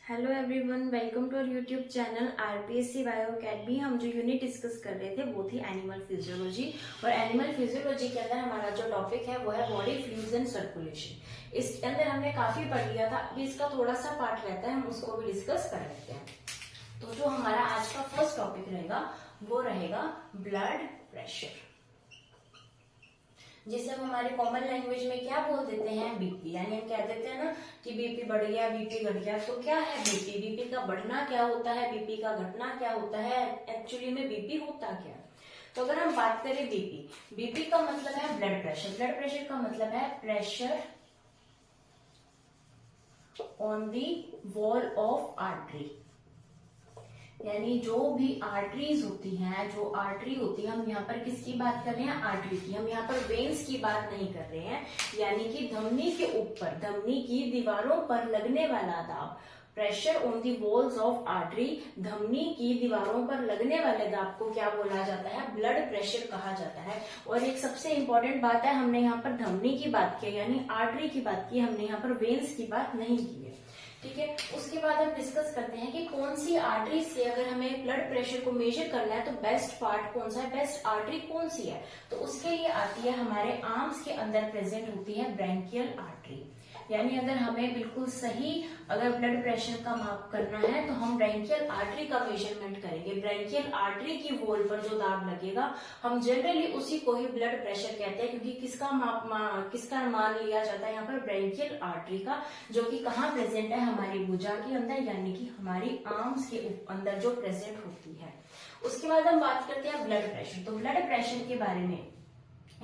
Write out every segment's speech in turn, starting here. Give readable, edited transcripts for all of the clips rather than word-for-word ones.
Hello everyone, welcome to our YouTube channel RPSC bio academy. हम जो unit discuss कर रहे थे वो थी एनिमल फिजियोलॉजी। और एनिमल फिजियोलॉजी के अंदर हमारा जो टॉपिक है वो है बॉडी फ्लूइड्स एंड सर्कुलेशन। इसके अंदर हमने काफी पढ़ लिया था, अभी इसका थोड़ा सा पार्ट रहता है, हम उसको भी डिस्कस कर लेते हैं। तो जो हमारा आज का फर्स्ट टॉपिक रहेगा वो रहेगा ब्लड प्रेशर, जिसे हम हमारे कॉमन लैंग्वेज में क्या बोल देते हैं, बीपी। यानी हम कह देते हैं ना कि बीपी बढ़ गया, बीपी घट गया। तो क्या है बीपी? बीपी का बढ़ना क्या होता है, बीपी का घटना क्या होता है, एक्चुअली में बीपी होता क्या है? तो अगर हम बात करें बीपी का मतलब है ब्लड प्रेशर। ब्लड प्रेशर का मतलब है pressure on the wall of artery. यानी जो भी आर्टरीज होती हैं, जो आर्टरी होती है, हम यहाँ पर किसकी बात कर रहे हैं? आर्टरी की। हम यहाँ पर वेन्स की बात नहीं कर रहे हैं। यानी कि धमनी के ऊपर, धमनी की दीवारों पर लगने वाला दाब, pressure on the walls of artery, धमनी की दीवारों पर लगने वाले दाब को क्या बोला जाता है? ब्लड प्रेशर कहा जाता है। और एक सबसे इंपॉर्टेंट बात है, हमने यहाँ पर धमनी की बात की यानी आर्टरी की बात की, हमने यहाँ पर वेन्स की बात नहीं की है। ठीक है। उसके बाद हम डिस्कस करते हैं कि कौन सी आर्टरी से अगर हमें ब्लड प्रेशर को मेजर करना है तो बेस्ट पार्ट कौन सा है, बेस्ट आर्टरी कौन सी है। तो उसके लिए आती है हमारे आर्म्स के अंदर प्रेजेंट होती है ब्रैंकियल आर्टरी। यानी अगर हमें बिल्कुल सही अगर ब्लड प्रेशर का माप करना है तो हम ब्रैंकियल आर्टरी का मेजरमेंट करेंगे। ब्रैंकियल आर्टरी की वॉल पर जो दाब लगेगा, हम जनरली उसी को ही ब्लड प्रेशर कहते हैं, क्योंकि किसका मान लिया जाता है यहाँ पर? ब्रैंकियल आर्टरी का, जो कि कहाँ प्रेजेंट है? हमारी भुजा के अंदर, यानी कि हमारी आर्म्स के अंदर जो प्रेजेंट होती है। उसके बाद हम बात करते हैं ब्लड प्रेशर। तो ब्लड प्रेशर के बारे में,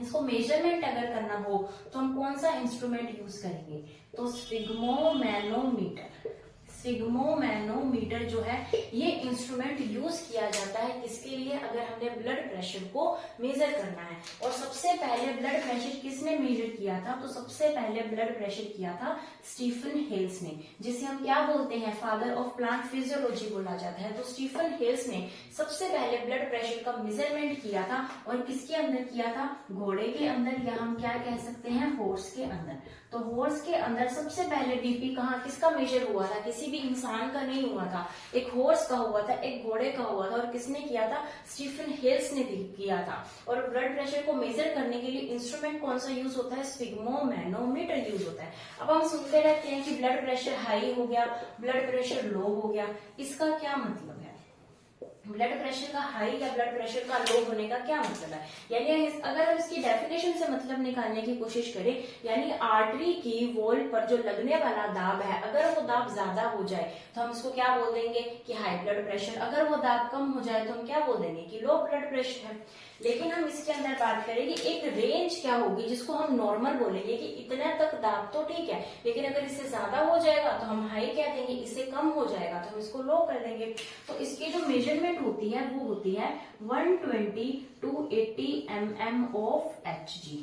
इसको मेजरमेंट अगर करना हो तो हम कौन सा इंस्ट्रूमेंट यूज करेंगे? तो स्फिग्मोमैनोमीटर। स्फिग्मोमैनोमीटर जो है ये इंस्ट्रूमेंट यूज किया जाता है किसके लिए? अगर हमने ब्लड प्रेशर को मेजर करना है। और सबसे पहले ब्लड प्रेशर किसने मेजर किया था? तो सबसे पहले ब्लड प्रेशर किया था स्टीफन हेल्स ने, जिसे हम क्या बोलते हैं? फादर ऑफ प्लांट फिजियोलॉजी बोला जाता है। तो स्टीफन हेल्स ने सबसे पहले ब्लड प्रेशर का मेजरमेंट किया था। और किसके अंदर किया था? घोड़े के अंदर, या हम क्या कह सकते हैं? हॉर्स के अंदर। तो हॉर्स के अंदर सबसे पहले बीपी कहाँ किसका मेजर हुआ था? किसी भी इंसान का नहीं हुआ था, एक हॉर्स का हुआ था, एक घोड़े का हुआ था। और किसने किया था? स्टीफन हेल्स ने किया था। और ब्लड प्रेशर को मेजर करने के लिए इंस्ट्रूमेंट कौन सा यूज होता है? स्फिग्मोमैनोमीटर यूज होता है। अब हम सुनते रहते हैं कि ब्लड प्रेशर हाई हो गया, ब्लड प्रेशर लो हो गया। इसका क्या मतलब है? ब्लड प्रेशर का हाई या ब्लड प्रेशर का लो होने का क्या मतलब है? यानी अगर हम इसकी डेफिनेशन से मतलब निकालने की कोशिश करें, यानी आर्टरी की वॉल पर जो लगने वाला दाब है, अगर वो दाब ज्यादा हो जाए तो हम इसको क्या बोल देंगे? कि हाई ब्लड प्रेशर। अगर वो दाब कम हो जाए तो हम क्या बोल देंगे? कि लो ब्लड प्रेशर है। लेकिन हम इसके अंदर बात करेंगे एक रेंज क्या होगी जिसको हम नॉर्मल बोलेंगे कि इतना तक दाब तो ठीक है, लेकिन अगर इससे ज्यादा हो जाएगा तो हम हाई कह देंगे, इससे कम हो जाएगा तो हम इसको लो कर देंगे। तो इसकी जो मेजरमेंट होती है वो होती है 120 to 80 mm ऑफ Hg।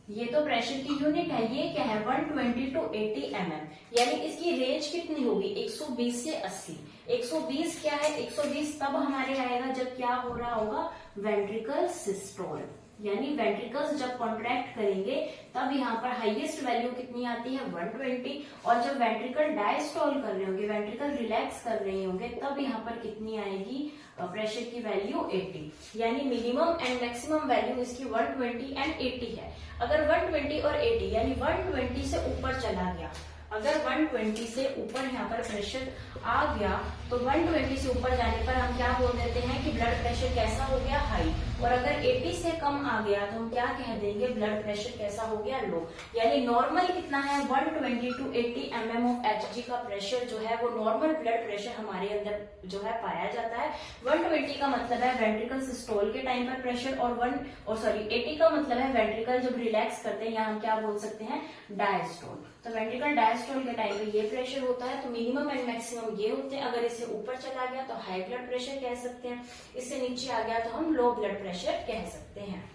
ये तो प्रेशर की यूनिट है। ये क्या है? 120 to 80 mm। यानी इसकी रेंज कितनी होगी? 120 से 80। 120 क्या है? 120 तब हमारे आएगा जब क्या हो रहा होगा? Ventricle systole. यानी वेंट्रिकल्स जब कॉन्ट्रैक्ट करेंगे तब यहाँ पर हाईएस्ट वैल्यू कितनी आती है? 120। और जब वेंट्रिकल डायस्टोल कर रहे होंगे, वेंट्रिकल रिलैक्स कर रहे होंगे, तब यहाँ पर कितनी आएगी प्रेशर की वैल्यू? 80। यानी मिनिमम एंड मैक्सिमम वैल्यू इसकी 120 एंड 80 है। अगर 120 और 80 यानी 120 से ऊपर चला गया, अगर 120 से ऊपर यहाँ पर प्रेशर आ गया तो 120 से ऊपर जाने पर हम क्या बोल देते हैं कि ब्लड प्रेशर कैसा हो गया? हाई। और अगर 80 से कम आ गया तो हम क्या कह देंगे? ब्लड प्रेशर कैसा हो गया? लो। यानी नॉर्मल कितना है? 120 to 80 mm ऑफ Hg का प्रेशर जो है वो नॉर्मल ब्लड प्रेशर हमारे अंदर जो है पाया जाता है। 120 का मतलब है वेंट्रिकल सिस्टोल के टाइम पर प्रेशर, और 80 का मतलब है वेंट्रिकल जब रिलैक्स करते हैं, यहाँ हम क्या बोल सकते हैं? डायस्टोल। तो वेंट्रिकल डायस्टोल के टाइम पे ये प्रेशर होता है। तो मिनिमम एंड मैक्सिमम ये होते हैं। अगर इससे ऊपर चला गया तो हाई ब्लड प्रेशर कह सकते हैं, इससे नीचे आ गया तो हम लो ब्लड प्रेशर कह सकते हैं।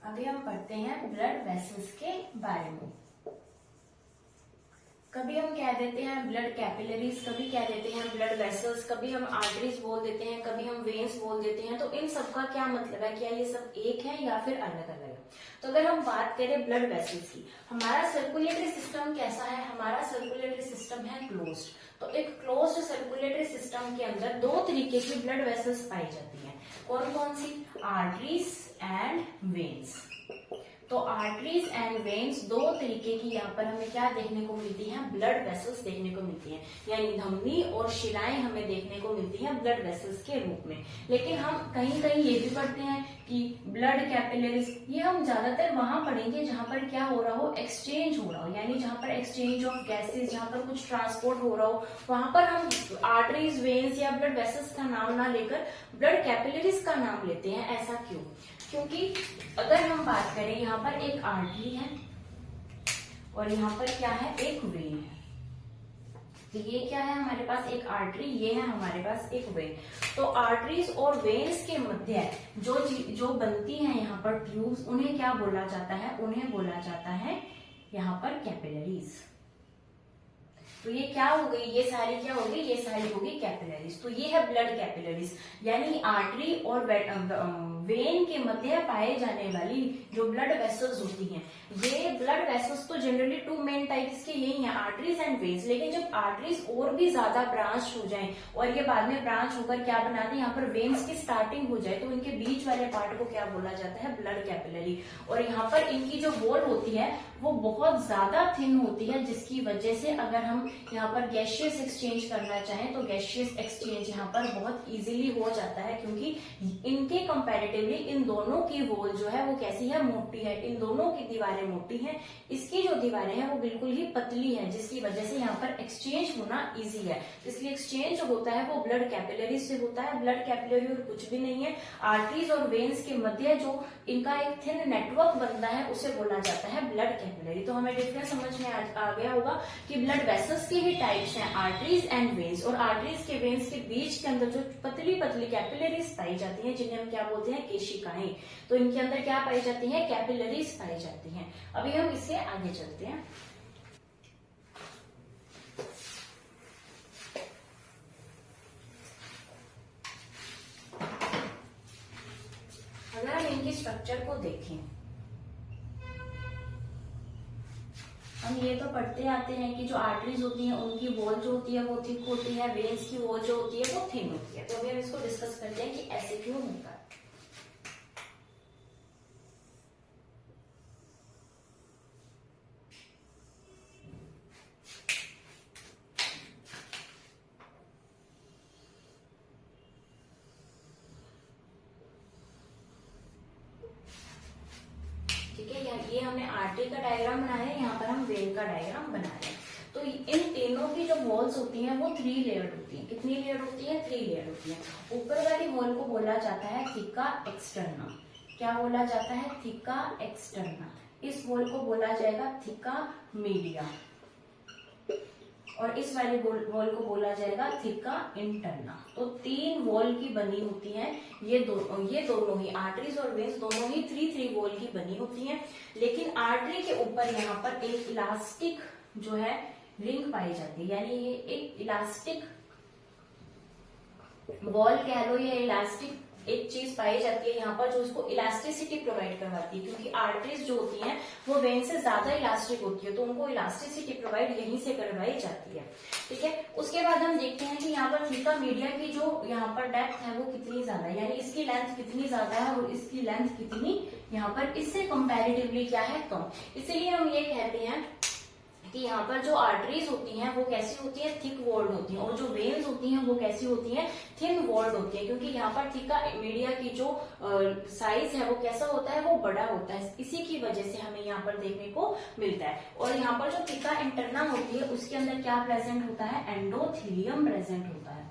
अभी हम पढ़ते हैं ब्लड वेसल्स के बारे में। कभी हम कह देते हैं ब्लड कैपिलरीज, कभी कह देते हैं ब्लड वेसल्स, कभी हम आर्टरीज बोल देते हैं, कभी हम वेन्स बोल देते हैं। तो इन सब का क्या मतलब है, क्या ये सब एक है या फिर अलग अलग है? तो अगर हम बात करें ब्लड वेसल्स की, हमारा सर्कुलेटरी सिस्टम कैसा है? हमारा सर्कुलेटरी सिस्टम है क्लोज्ड। तो एक क्लोज्ड सर्कुलेटरी सिस्टम के अंदर दो तरीके की ब्लड वेसल्स पाई जाती हैं। कौन कौन सी? Arteries and veins. तो आर्टरीज एंड वेन्स दो तरीके की यहाँ पर हमें क्या देखने को मिलती हैं? ब्लड वेसल्स देखने को मिलती हैं, यानी धमनी और शिराएं हमें देखने को मिलती हैं ब्लड वेसल्स के रूप में। लेकिन हम कहीं कहीं ये भी पढ़ते हैं कि ब्लड कैपिलरीज, ये हम ज्यादातर वहां पढ़ेंगे जहां पर क्या हो रहा हो? एक्सचेंज हो रहा हो, यानी जहां पर एक्सचेंज ऑफ गैसेज, जहां पर कुछ ट्रांसपोर्ट हो रहा हो, वहां पर हम आर्टरीज, वेन्स या ब्लड वेसल्स का नाम ना लेकर ब्लड कैपिलरीज का नाम लेते हैं। ऐसा क्यों? क्योंकि अगर हम बात करें, यहाँ पर एक आर्टरी है और यहाँ पर क्या है? एक वेन है। तो ये क्या है हमारे पास? एक आर्टरी, ये है हमारे पास एक वेन। तो आर्टरीज और वेन्स के मध्य जो बनती है यहाँ पर ट्यूब्स, उन्हें क्या बोला जाता है? उन्हें बोला जाता है यहाँ पर कैपिलरीज। तो ये क्या हो गई? ये सारी क्या होगी? ये सारी होगी कैपिलरीज। तो ये है ब्लड कैपिलरीज, यानी आर्टरी और वेन के मध्य पाए जाने वाली जो ब्लड वेसल्स होती हैं। ये ब्लड वेसल्स तो जनरली टू मेन टाइप्स के यही हैं, आर्टरीज एंड वेन्स। लेकिन जब आर्टरीज और भी ज्यादा ब्रांच हो जाएं और ये बाद में ब्रांच होकर क्या बनाते हैं? यहाँ पर वेन्स की स्टार्टिंग हो जाए तो इनके बीच वाले पार्ट को क्या बोला जाता है? Blood capillary. और यहाँ पर इनकी जो वॉल होती है वो बहुत ज्यादा थिन होती है, जिसकी वजह से अगर हम यहाँ पर गैसियस एक्सचेंज करना चाहें तो गैसियस एक्सचेंज यहाँ पर बहुत इजीली हो जाता है, क्योंकि इनके कंपैरेटिवली इन दोनों की वॉल जो है वो कैसी है? मोटी है। इन दोनों की दीवारें मोटी हैं, इसकी जो दीवारें हैं वो बिल्कुल ही पतली है, जिसकी वजह से यहाँ पर एक्सचेंज होना इजी है। इसलिए एक्सचेंज होता है वो ब्लड कैपिलरी से होता है। ब्लड कैपिलरी और कुछ भी नहीं है, आर्टरीज और वेन्स के मध्य जो इनका एक थिन नेटवर्क बनता है उसे बोला जाता है ब्लड कैपिलरी। तो हमें डिफरेंस समझ में आ गया होगा कि ब्लड वेसल्स के ही टाइप्स हैं, आर्टरीज एंड वेन्स। और आर्टरीज के वेन्स के बीच के अंदर जो पतली पतली कैपिलरीज पाई जाती हैं, जिन्हें हम क्या बोलते हैं? केशिकाएं। तो इनके अंदर क्या पाई जाती है? कैपिलरीज पाई जाती हैं। अभी हम इससे आगे चलते हैं। अगर हम इनकी स्ट्रक्चर को देखें, हम ये तो पढ़ते आते हैं कि जो आर्टरीज होती हैं उनकी वॉल जो होती है वो थिक होती है, वेन्स की वॉल जो होती है वो थिन होती है। तो अभी हम इसको डिस्कस करते हैं कि ऐसे क्यों होता है। ठीक है, ये हमने आर्टरी का डायग्राम बनाया है, यहाँ पर हम वेन का डायग्राम बना रहे हैं। तो इन तीनों की जो वॉल्स होती हैं वो 3 लेयर्ड होती हैं। कितनी लेयर होती है? 3 लेयर होती है। ऊपर वाली वॉल को बोला जाता है थिका एक्सटर्ना। क्या बोला जाता है? थिका एक्सटर्ना। इस वॉल को बोला जाएगा थिका मीडिया, और इस वाली वॉल को बोला जाएगा थिका इंटरना। तो 3 वॉल की बनी होती है। ये दोनों ही आर्टरीज और वेन्स दोनों ही 3 वॉल की बनी होती हैं। लेकिन आर्टरी के ऊपर यहाँ पर एक इलास्टिक जो है रिंग पाई जाती है, यानी ये एक इलास्टिक वॉल कह लो, ये इलास्टिक एक चीज पाई जाती है यहाँ पर जो उसको इलास्टिसिटी प्रोवाइड करवाती है, क्योंकि आर्टरीज जो होती हैं वो वेन से ज्यादा इलास्टिक होती है, तो उनको इलास्टिसिटी प्रोवाइड यहीं से करवाई जाती है। ठीक है, उसके बाद हम देखते हैं कि यहाँ पर थिका मीडिया की जो यहाँ पर डेप्थ है वो कितनी ज्यादा है, यानी इसकी लेंथ कितनी ज्यादा है और इसकी लेंथ कितनी यहाँ पर इससे कंपैरेटिवली क्या है? कम। इसीलिए हम ये कहते हैं कि यहाँ पर जो आर्टरीज होती हैं वो कैसी होती है? थिक वॉल्ड होती हैं, और जो वेन्स होती हैं वो कैसी होती हैं? थिन वॉल्ड होती है, क्योंकि यहाँ पर थिका मीडिया की जो साइज है वो कैसा होता है? वो बड़ा होता है। इसी की वजह से हमें यहाँ पर देखने को मिलता है। और यहाँ पर जो थिका इंटरना होती है उसके अंदर क्या प्रेजेंट होता है? एंडोथेलियम प्रेजेंट होता है।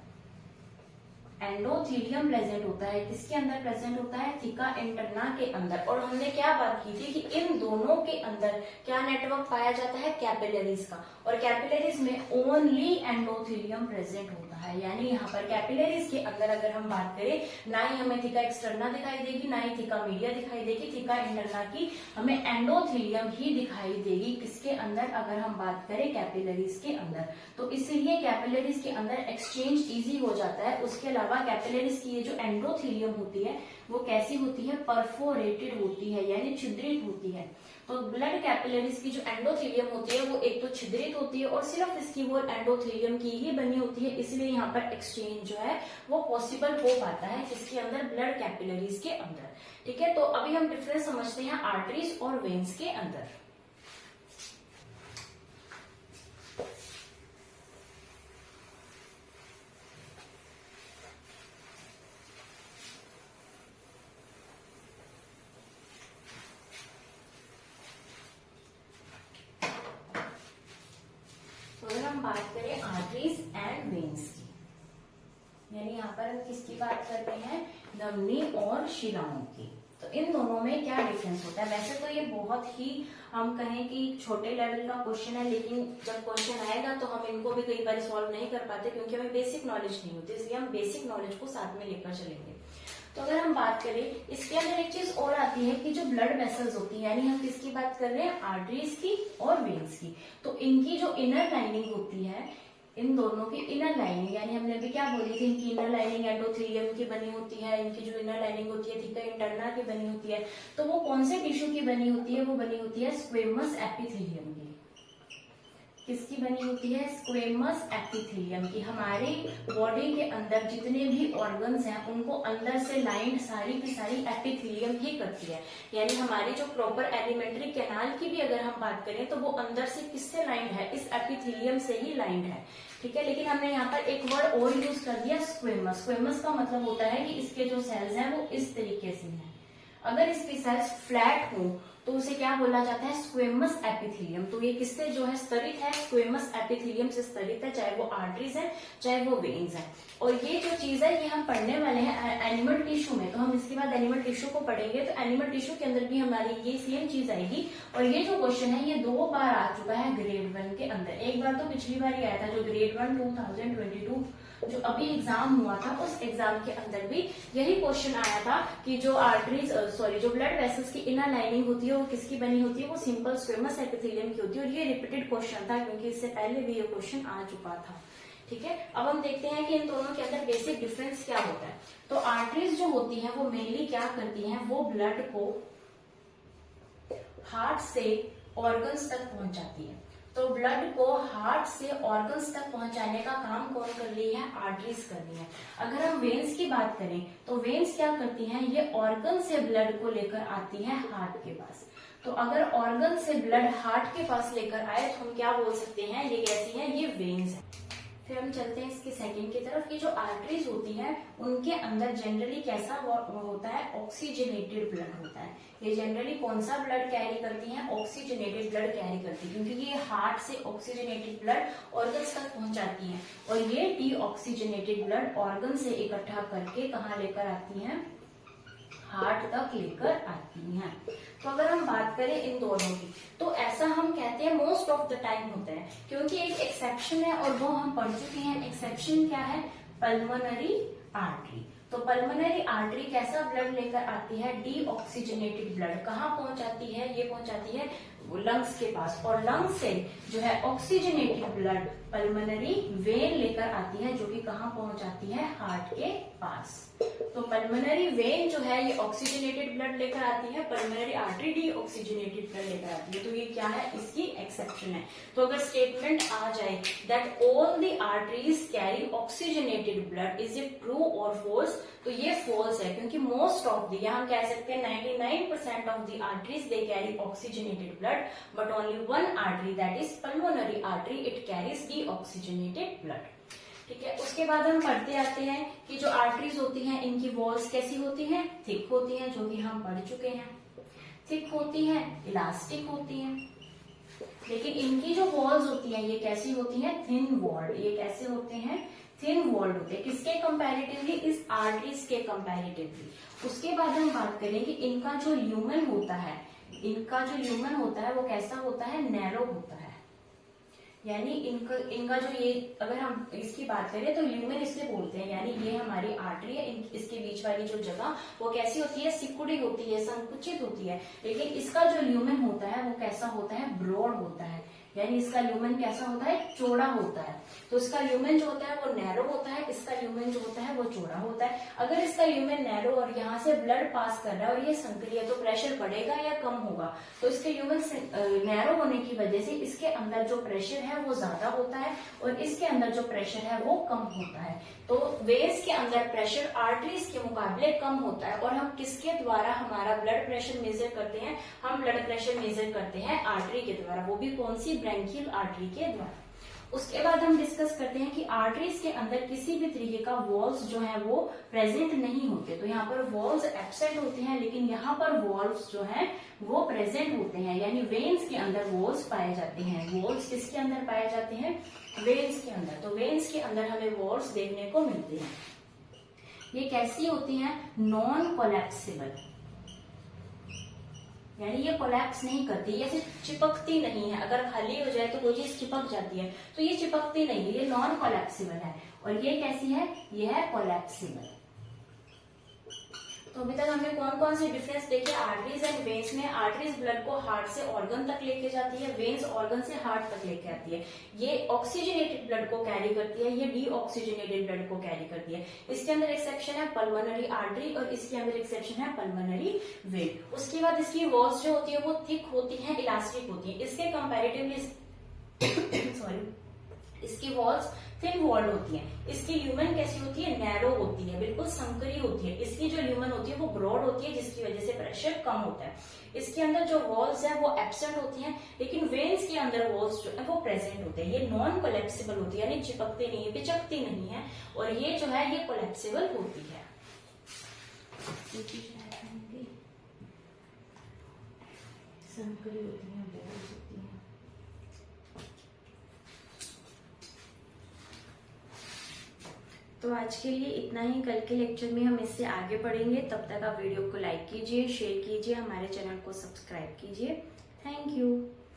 एंडोथीलियम प्रेजेंट होता है, किसके अंदर प्रेजेंट होता है, थिका इंटरना के अंदर। और हमने क्या बात की थी कि इन दोनों के अंदर क्या नेटवर्क पाया जाता है, कैपिलरीज का। और कैपिलरीज में ओनली एंडोथीलियम प्रेजेंट होता है, यानी यहाँ पर कैपिलरीज के अंदर अगर हम बात करें, ना ही हमें थिका एक्सटर्ना दिखाई देगी, ना ही थिका मीडिया दिखाई देगी, थिका इंटरना की हमें एंडोथीलियम ही दिखाई देगी। किसके अंदर, अगर हम बात करें कैपिलरीज के अंदर। तो इसीलिए कैपिलरीज के अंदर एक्सचेंज इजी हो जाता है। उसके अलावा कैपिलरीज की ये जो एंडोथीलियम होती है वो कैसी होती है, परफोरेटेड होती है, यानी छिद्रित होती है। तो ब्लड कैपिलरीज की जो एंडोथीलियम होती है वो एक तो छिद्रित होती है और सिर्फ इसकी वो एंडोथीलियम की ही बनी होती है, इसलिए यहाँ पर एक्सचेंज जो है वो पॉसिबल हो पाता है किसके अंदर, ब्लड कैपिलरीज के अंदर। ठीक है, तो अभी हम डिफरेंस समझते हैं आर्टरीज और वेन्स के अंदर। हम बात करें आर्टरीज एंड वेन्स की, यानी यहाँ पर हम किसकी बात कर रहे हैं, धमनी और शिराओं की। तो इन दोनों में क्या डिफरेंस होता है। वैसे तो ये बहुत ही हम कहें कि छोटे लेवल का क्वेश्चन है, लेकिन जब क्वेश्चन आएगा तो हम इनको भी कई बार सॉल्व नहीं कर पाते क्योंकि हमें बेसिक नॉलेज नहीं होती, इसलिए हम बेसिक नॉलेज को साथ में लेकर चलेंगे। तो अगर हम बात करें, इसके अंदर एक चीज और आती है कि जो ब्लड वेसल्स होती है, यानी हम किसकी बात कर रहे हैं, आर्टरीज की और वेन्स की। तो इनकी जो इनर लाइनिंग होती है, इन दोनों की इनर लाइनिंग, यानी हमने अभी क्या बोली थी, इनकी इनर लाइनिंग एंडोथीलियम की बनी होती है, इनकी जो इनर लाइनिंग होती है थिका इंटरना की बनी होती है। तो वो कौन से टिश्यू की बनी होती है, वो बनी होती है स्क्वेमस एपिथेलियम की। किसकी बनी होती है, स्क्वेमस एपिथेलियम की। हमारी बॉडी के अंदर जितने भी ऑर्गन्स हैं उनको अंदर से लाइंड सारी की सारी एपिथेलियम ही करती है, यानी हमारी जो प्रॉपर एलिमेंट्री कैनाल की भी अगर हम बात करें तो वो अंदर से किससे लाइंड है, इस एपिथेलियम से ही लाइंड है। ठीक है, लेकिन हमने यहाँ पर एक वर्ड और यूज कर दिया, स्क्वेमस। स्क्वेमस का मतलब होता है कि इसके जो सेल्स हैं वो इस तरीके से हैं। अगर इसकी सेल्स फ्लैट हो तो उसे क्या बोला जाता है, स्क्वेमस एपिथेलियम। तो ये किससे जो है स्तरित है, स्क्वेमस एपिथेलियम से स्तरित है, चाहे वो आर्टरीज है चाहे वो वेन्स है। और ये जो चीज है ये हम पढ़ने वाले हैं एनिमल टिश्यू में, तो हम इसके बाद एनिमल टिश्यू को पढ़ेंगे। तो एनिमल टिश्यू के अंदर भी हमारी ये सेम चीज आएगी। और ये जो क्वेश्चन है ये 2 बार आ चुका है ग्रेड 1 के अंदर। एक बार तो पिछली बार ही आया था, जो ग्रेड 1 2022 जो अभी एग्जाम हुआ था, उस एग्जाम के अंदर भी यही क्वेश्चन आया था कि जो आर्टरीज जो ब्लड वेसल्स की इनर लाइनिंग होती है वो किसकी बनी होती है, वो सिंपल स्क्वेमस एपिथेलियम की होती है। और ये रिपीटेड क्वेश्चन था क्योंकि इससे पहले भी ये क्वेश्चन आ चुका था। ठीक है, अब हम देखते हैं कि इन दोनों के अंदर बेसिक डिफरेंस क्या होता है। तो आर्टरीज जो होती है वो मेनली क्या करती हैं, वो ब्लड को हार्ट से ऑर्गन्स तक पहुंचाती है। तो ब्लड को हार्ट से ऑर्गन्स तक पहुंचाने का काम कौन कर रही है, आर्टरीज कर रही है। अगर हम वेन्स की बात करें तो वेन्स क्या करती हैं, ये ऑर्गन से ब्लड को लेकर आती है हार्ट के पास। तो अगर ऑर्गन से ब्लड हार्ट के पास लेकर आए तो हम क्या बोल सकते हैं, ये कैसी है, ये वेन्स है। फिर हम चलते हैं इसके सेकंड की तरफ कि जो आर्टरीज होती है उनके अंदर जनरली कैसा होता है, ऑक्सीजनेटेड ब्लड होता है। ये जनरली कौन सा ब्लड कैरी करती हैं, ऑक्सीजनेटेड ब्लड कैरी करती है, क्योंकि ये हार्ट से ऑक्सीजनेटेड ब्लड ऑर्गन्स तक पहुंचाती हैं। और ये डीऑक्सीजनेटेड ब्लड ऑर्गन से इकट्ठा करके कहाँ लेकर आती हैं, हार्ट तक लेकर आती हैं। तो अगर हम बात करें इन दोनों की, तो ऐसा हम कहते हैं मोस्ट ऑफ द टाइम होता है, क्योंकि एक एक्सेप्शन है और वो हम पढ़ चुके हैं। एक्सेप्शन क्या है, पल्मोनरी आर्टरी। तो पल्मोनरी आर्टरी कैसा ब्लड लेकर आती है, डीऑक्सीजनेटेड ब्लड। कहाँ पहुंचाती है, ये पहुंचाती है लंग्स के पास। और लंग्स से जो है ऑक्सीजनेटेड ब्लड पल्मोनरी वेन लेकर आती है, जो कि कहाँ पहुंचाती है, हार्ट के पास। तो पल्मोनरी वेन जो है ये ऑक्सीजनेटेड ब्लड लेकर आती है, पल्मोनरी आर्टरी डीऑक्सीजनेटेड ब्लड लेकर आती है। तो ये क्या है, इसकी एक्सेप्शन है। तो अगर स्टेटमेंट आ जाए that all the arteries carry oxygenated blood, is it true और फॉल्स, तो ये फॉल्स है, क्योंकि मोस्ट ऑफ द, यहाँ हम कह सकते हैं 99% of the arteries they carry oxygenated blood, but only one artery, that is pulmonary artery, it carries deoxygenated blood। ठीक है, उसके बाद हम पढ़ते आते हैं कि जो आर्टरीज होती हैं इनकी वॉल्स कैसी होती हैं, थिक होती हैं, जो कि हम पढ़ चुके हैं। थिक होती हैं, इलास्टिक होती हैं। लेकिन इनकी जो वॉल्स होती हैं ये कैसी होती हैं, थिन वॉल्ड। ये कैसे होते हैं, थिन वॉल्ड होते हैं। किसके कंपैरेटिवली, इस आर्टरीज के कंपैरेटिवली। उसके बाद हम बात करेंगे इनका जो ल्यूमेन होता है, इनका जो ल्यूमेन होता है वो कैसा होता है, नैरो होता है। यानी इनका जो ये, अगर हम इसकी बात करें तो ल्यूमेन इसलिए बोलते हैं, यानी ये हमारी आर्टरी है, इसके बीच वाली जो जगह वो कैसी होती है, सिकुड़ी होती है, संकुचित होती है। लेकिन इसका जो ल्यूमेन होता है वो कैसा होता है, ब्रॉड होता है। यानी इसका ल्यूमेन कैसा होता है, चौड़ा होता है। तो इसका ल्यूमेन जो होता है वो नैरो होता है, इसका ल्यूमेन जो होता है वो चौड़ा होता है। अगर इसका ल्यूमेन नैरो और यहाँ से ब्लड पास कर रहा है और ये संकरी है तो प्रेशर बढ़ेगा या कम होगा, तो इसके ल्यूमेन नैरो होने की वजह से इसके अंदर जो प्रेशर है वो ज्यादा होता है और इसके अंदर जो प्रेशर है वो कम होता है। तो वेन्स के अंदर प्रेशर आर्टरीज के मुकाबले कम होता है। और हम किसके द्वारा हमारा ब्लड प्रेशर मेजर करते हैं, हम ब्लड प्रेशर मेजर करते हैं आर्टरी के द्वारा, वो भी कौन सी, ब्रैंकियल आर्टरी के द्वारा। उसके बाद हम डिस्कस करते हैं कि आर्टरीज के अंदर किसी भी तरीके का वॉल्व्स जो है वो प्रेजेंट नहीं होते। तो यहाँ पर वॉल्व्स एब्सेंट होते हैं, लेकिन यहाँ पर वॉल्व्स जो है वो प्रेजेंट होते हैं। यानी वेन्स के अंदर वॉल्व्स पाए जाते हैं। वॉल्व्स किसके अंदर पाए जाते हैं, वेन्स के अंदर। तो वेन्स के अंदर हमें वॉल्व्स देखने को मिलते हैं। ये कैसी होती हैं, नॉन कोलैप्सिबल, यानी ये कोलैप्स नहीं करती, ये सिर्फ चिपकती नहीं है। अगर खाली हो जाए तो वो चीज चिपक जाती है, तो ये चिपकती नहीं है, ये नॉन कोलैप्सिबल है। और ये कैसी है, ये है कोलैप्सिबल। तो अभी तक हमने कौन कौन से डिफरेंस देखे आर्टरीज एंड वेन्स में। आर्टरीज ब्लड को हार्ट से ऑर्गन तक लेके जाती है, वेन्स ऑर्गन से हार्ट तक लेके आती है। ये ऑक्सीजनेटेड ब्लड को कैरी करती है, ये डीऑक्सीजनेटेड ब्लड को कैरी करती है। इसके अंदर एक्सेप्शन है पल्मोनरी आर्टरी और इसके अंदर एक्सेप्शन है पल्मोनरी वेन। उसके बाद इसकी वॉल्स जो होती है वो थिक होती है, इलास्टिक होती है। इसके कंपेरेटिवली सॉरी, इसकी वॉल्स थिन वॉल्ड होती है। इसकी ल्यूमेन कैसी होती है, नैरो होती है, बिल्कुल संकरी होती है। इसकी जो ल्यूमेन होती है वो ब्रॉड होती है, जिसकी वजह से प्रेशर कम होता है। इसके अंदर जो वॉल्स है वो एब्सेंट होती हैं, लेकिन वेन्स के अंदर वॉल्स जो है वो प्रेजेंट होते हैं। ये नॉन कोलैप्सिबल होती है, यानी चिपकती नहीं है, पिचकती नहीं है। और ये जो है ये कोलैप्सिबल होती है। संकरी होती है, वॉल्स होती है। तो आज के लिए इतना ही। कल के लेक्चर में हम इससे आगे बढ़ेंगे। तब तक आप वीडियो को लाइक कीजिए, शेयर कीजिए, हमारे चैनल को सब्सक्राइब कीजिए। Thank you.